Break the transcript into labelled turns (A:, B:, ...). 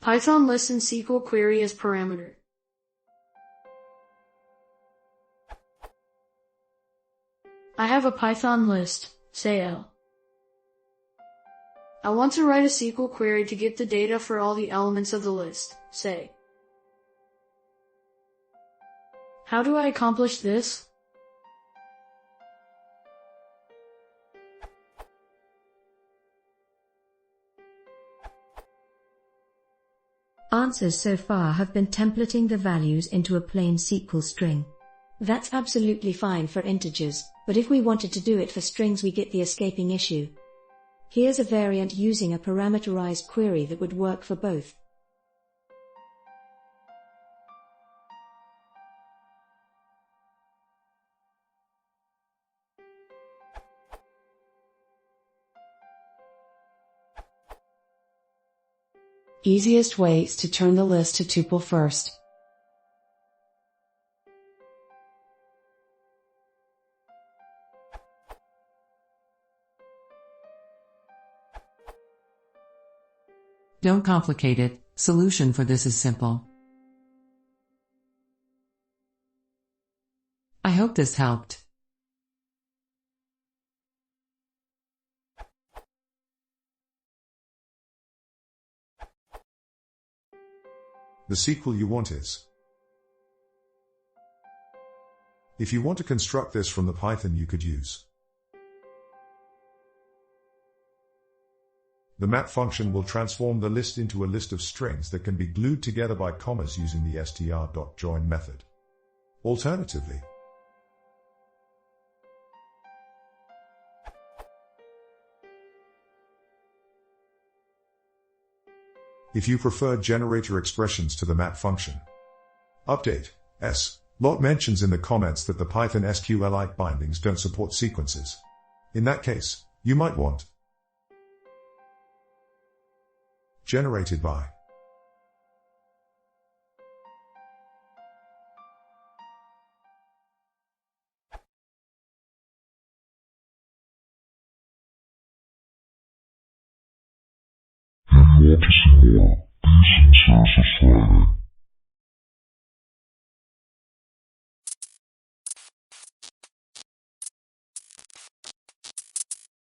A: Python list and SQL query as parameter. I have a Python list, say L. I want to write a SQL query to get the data for all the elements of the list, say. How do I accomplish this?
B: Answers so far have been templating the values into a plain SQL string. That's absolutely fine for integers, but if we wanted to do it for strings we get the escaping issue. Here's a variant using a parameterized query that would work for both.
C: Easiest way is to turn the list to tuple first. Don't complicate it, solution for this is simple. I hope this helped.
D: The SQL you want is. If you want to construct this from the Python you could use. The map function will transform the list into a list of strings that can be glued together by commas using the str.join method. Alternatively, if you prefer generator expressions to the map function. Update, Lot mentions in the comments that the Python SQLite bindings don't support sequences. In that case, you might want generated by.
E: If you want to see more, please and